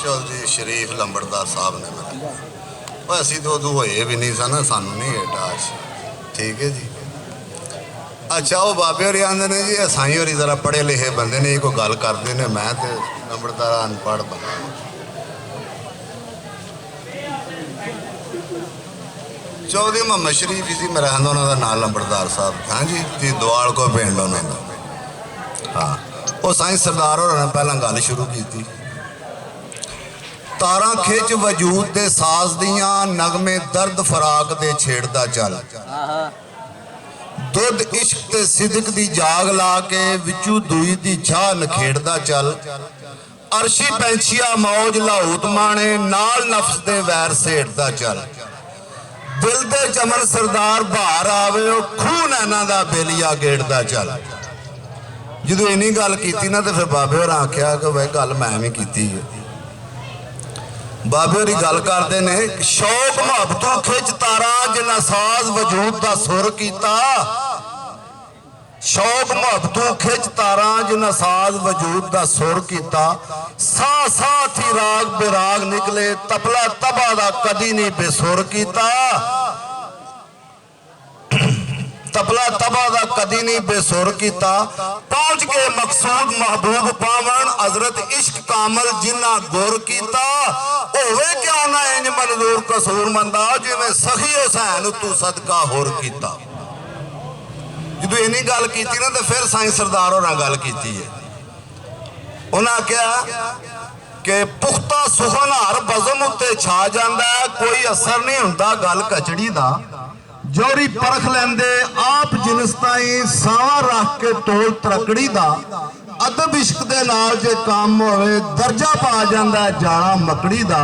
चौधरी शरीफ लंबड़दार साहब ने मैं असी तो उदू होए भी नहीं सन, सानू नहीं एडा। ठीक है जी। अच्छा वो बाबे होरी आंदे ने जी साईं होरी जरा पढ़े लिखे बंदे ने, कोई गल करते ने, मैं तो लंबड़दार अनपढ़ बंदा। चौधरी मोहम्मद शरीफ जी मेरा ख्याल उन्होंने नाम लंबड़दार साहब। हाँ जी जी दुआल को पिंड उन्होंने। हाँ वो साईं सरदार होरें पहला गल शुरू की थी। तारा खिच वजूद दे साज दियां नगमे दर्द फराक दे छेड़दा चल, दुध इश्क ते सिदक दी जाग ला के विचू दुई दी छाह नखेड़दा चल, अरशी पैंछिया मौज लाहूत माणे नाल नफ्स दे वैर सेड़दा चल, दिल दे चमन सरदार बाहर आवे खून इन्हां दा बेलिया गेड़दा चल। जो इन्नी गल की ना तो फिर बाबे होर आख्या कि वह गल मैं भी की है। बाबे होरी गल करते ने शौक मुहब्बतों खिच तारा जिन्ना साज वजूद दा सुर कीता, शौक मुहब्बतों खिच तारा जिन्ना साज वजूद दा सुर कीता, सा सा थी राग बेराग निकले तबला तबा दा कदी नहीं बेसुर कीता, तबला तबा दा कदी नहीं बेसुर कीता, पहुंच के मकसूद महबूब पावन हजरत इश्क कामल जिन्ना गुर कीता, होवे क्यों ना इंज मंजूर कसूर मंदा जिवें सखी हुसैन तू सदका होर कीता। जो इन्नी गल की ना तो फिर साईं सरदार होरां गल की है। उन्हें आख्या कि पुख्ता सुखन हर बज़म उत्ते छा जांदा है, कोई असर नहीं हुंदा गल कचड़ी दा, जोरी परख लेंदे आप जिनस ताई सावा रख के तोल तरकड़ी दा, अदब इश्क दे नाल जे काम होवे दर्जा पा जांदा जाना मकड़ी दा,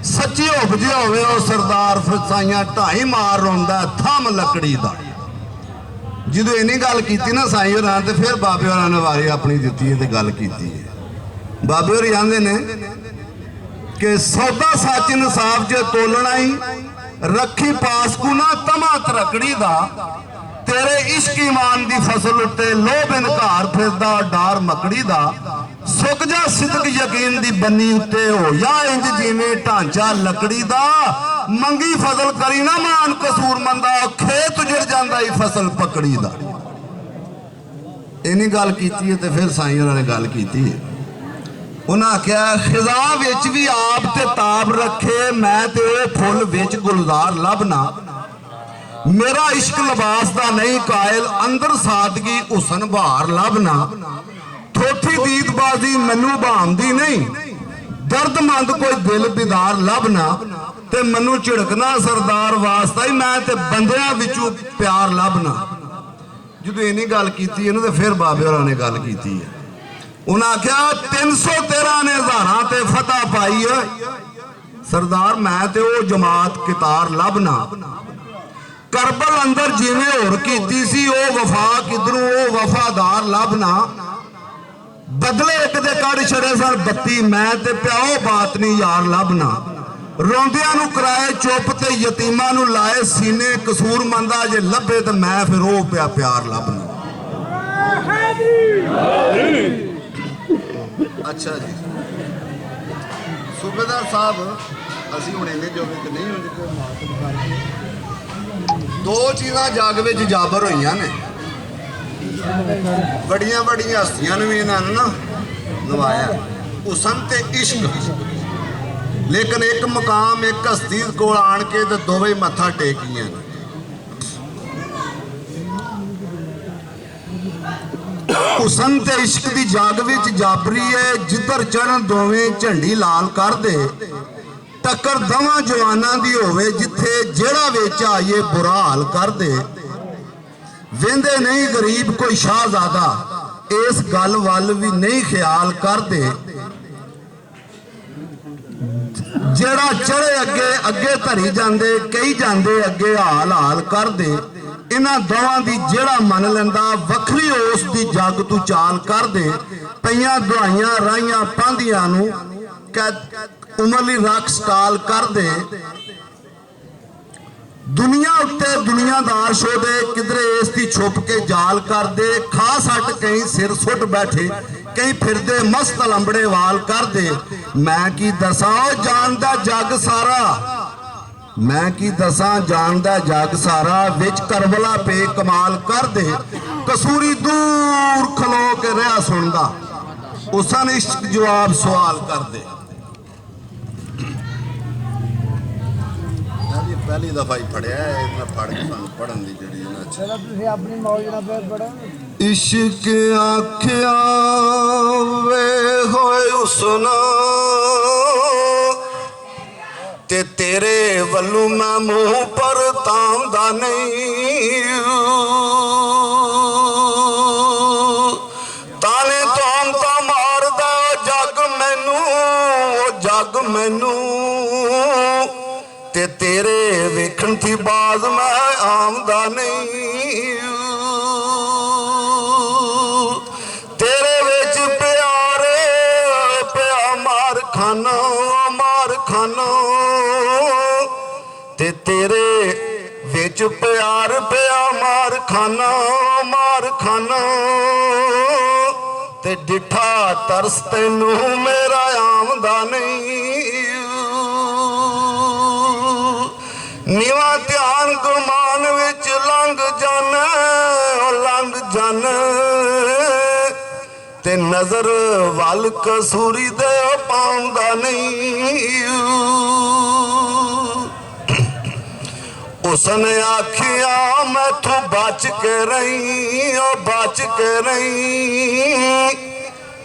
सच्ची उपजे होवे ओ सरदार फिर साइयां ढाई मार रोंदा थम लकड़ी दा। जो इन्नी गल की ना साईं होरां ते फिर बाबे होरां ने वारी अपनी दित्ती है ते गल कीती है। बाबे होरी आंदे ने कि सौदा सच इंसाफ जे तोलना ही रखी पास को ना तमा तरकड़ी दा, तेरे इश्क ईमान दी फसल उत्ते लोभ इनकार फिरदा डार मकड़ी दा, सुक जा सिदक यकीन दी बन्नी उत्ते हो या इंज जिवें ढांचा लकड़ी दा, मंगी फसल करी ना मान कसूर मंदा खेत उजड़ जांदा ही फसल पकड़ी दा। इन्नी गल कीती है ते फिर साईं होरां ने गल कीती है। उन्हें आख्या खिजा विच भी आप ते ताब रखे मैं ते फुल विच गुलजार लभना, मेरा इश्क लिबास दा नहीं कायल अंदर सादगी हुसन बहार लभना, थोथी दीदबाजी मैनू भामदी नहीं दर्दमंद कोई दिल बिदार लभना, ते मैनू झिड़कना सरदार वास्ता ही मैं ते बंदियां विचों प्यार लभना। जो इन्नी गल कीती है ना तो फिर बाबे होरां ने गल कीती है। उन्हें आख्या 313 ने हज़ारां ते फतह पाई है सरदार मैं ते ओ जमात कितार लभना, करबल अंदर जिवें होर कीती सी ओ वफा किधरों ओ वफादार लभना, बदले एक दे कड़ छड़े सन 32 मैं ते प्याओ बात नहीं यार लभना, रोंदियां नू कराए चुप ते यतीमां नू लाए सीने कसूर मंदा जे लभे ते मैं फिर ओ प्यार लभना। अच्छा जी सूबेदार साहब असी हुणे ने जो नहीं होंगे दो चीज़ां जग विच जाबर होईयां ने, बड़ियां बड़ियां हस्तियां ने भी इन्हां ना नवाया हुसन ते इश्क, लेकिन एक मकाम एक हस्ती कोल आण के ते दोवें मत्था टेकियां ने। हुसन ते इश्क दी जग विच जाबरी है जिधर चढ़न दोवें झंडी लाल कर दे, टक्कर दवां जवानां दी होवे जिथे जेड़ा विच आइए बुरा हाल कर दे, वेंदे नहीं गरीब कोई शाहजादा इस गल वल भी नहीं ख्याल कर दे, जेड़ा चढ़े अगे अगे धरी जांदे कई जांदे अगे हाल हाल कर दे, इन्हां दोवां दी जेड़ा मन लैंदा वखरी उस दी जग तू चाल कर दे, पईयां दुआइयां राहियां पांदियां नू उमरली रख स्टाल कर दे, दुनिया उत्ते दुनियादार शोधे किधरे इसकी छुप के जाल कर दे, खा सट कहीं सिर सुट बैठे ਕਈ ਫਿਰਦੇ ਮਸਤ ਲੰਬੜੇ ਵਾਲ ਕਰਦੇ। ਮੈਂ ਕੀ ਦਸਾਂ ਜਾਣਦਾ ਜੱਗ ਸਾਰਾ, ਮੈਂ ਕੀ ਦਸਾਂ ਜਾਣਦਾ ਜੱਗ ਸਾਰਾ, ਵਿੱਚ ਕਰਬਲਾ ਪੇ ਕਮਾਲ ਕਰਦੇ। ਕਸੂਰੀ ਦੂਰ ਖਲੋ ਕੇ ਰਿਹਾ ਸੁਣਦਾ, ਉਸਾਂ ਨੇ ਇਸ਼ਕ ਜਵਾਬ ਸਵਾਲ ਕਰਦੇ। ਪਹਿਲੀ ਦਫਾ ਹੀ ਪੜਿਆ ਇਹਨਾਂ ਫੜ ਕੇ ਸਾਨੂੰ ਪੜਨ ਦੀ ਜਿਹੜੀ ਇਹਨਾਂ ਚ ਚਲੋ ਤੁਸੀਂ ਆਪਣੀ ਮੌਜ ਨਾਲ ਫੇਰ ਪੜੋ। ਇਸ਼ਕ ਆਖਿਆ ਵੇ ਹੋਏ ਉਸਨਾ ਤੇ ਤੇਰੇ ਵੱਲੋਂ ਮੈਂ ਮੂੰਹ ਪਰ ਤਾਂਦਾ ਨਹੀਂ। ਤਾਨੇ ਤੋਂ ਤਾਂ ਮਾਰਦਾ ਜੱਗ ਮੈਨੂੰ, ਜੱਗ ਮੈਨੂੰ ਤੇ ਤੇਰੇ ਵੇਖਣ ਦੀ ਬਾਜ਼ ਮੈਂ ਆਮਦਾ ਨਹੀਂ। ਤੇਰੇ ਵਿੱਚ ਪਿਆਰੇ ਪਿਆ ਮਾਰ ਖਾਨਾ, ਮਾਰ ਖਾਨਾ ਤੇ ਤੇਰੇ ਵਿੱਚ ਪਿਆਰ ਪਿਆ ਮਾਰ ਖਾਨਾ, ਮਾਰ ਖਾਨਾ ਤੇ ਡਿੱਠਾ ਤਰਸ ਤੈਨੂੰ ਮੇਰਾ ਆਮਦਾ ਨਹੀਂ। ਨੀਵਾਂ ਧਿਆਨ ਗੁਮਾਨ ਵਿੱਚ ਲੰਘ ਜਾਣਾ, ਲੰਘ ਜਾਣਾ ਤੇ ਨਜ਼ਰ ਵੱਲ ਕਸੂਰੀ ਦੇ ਪਾਉਂਦਾ ਨਹੀਂ। ਉਸਨੇ ਆਖਿਆ ਮੈਥੋਂ ਬਚ ਕੇ ਰਹੀ, ਉਹ ਬਚ ਕੇ ਰਹੀ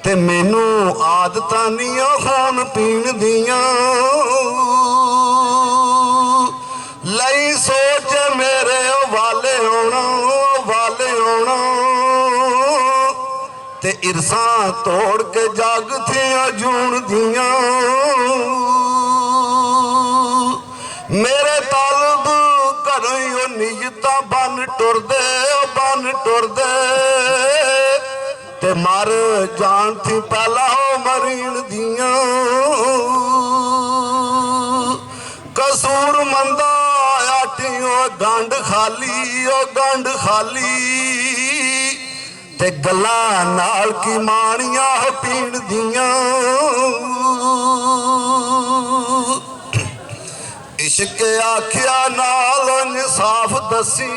ਤੇ ਮੈਨੂੰ ਆਦਤਾਂ ਨਹੀਂ ਖਾਣ ਪੀਣ ਦੀਆਂ। ਲਈ ਸੋਚ ਮੇਰੇ ਵਾਲੇ ਆਉਣਾ, ਵਾਲੇ ਆਉਣਾ ਤੇ ਇਰਸਾਂ ਤੋੜ ਕੇ ਜੱਗ ਥੀਆਂ ਜੂਣ ਦੀਆਂ। ਮੇਰੇ ਤਾਲਬ ਘਰੋਂ ਹੀ ਉਹ ਨਿਯਤਾਂ ਬਨ ਟੁਰਦੇ, ਬਨ ਟੁਰਦੇ ਤੇ ਮਰ ਜਾਣ ਥੀ ਪਹਿਲਾਂ ਮਰੀਣ ਦੀਆਂ। ਕਸੂਰ ਮੰਦਾ ਉਹ ਗੰਢ ਖਾਲੀ, ਉਹ ਗੰਢ ਖਾਲੀ ਤੇ ਗੱਲਾਂ ਨਾਲ ਕੀ ਮਾਣੀਆਂ ਪੀਣ ਦੀਆਂ। ਇਸ਼ਕ ਆਖਿਆ ਨਾਲ ਇਨਸਾਫ ਦਸੀ,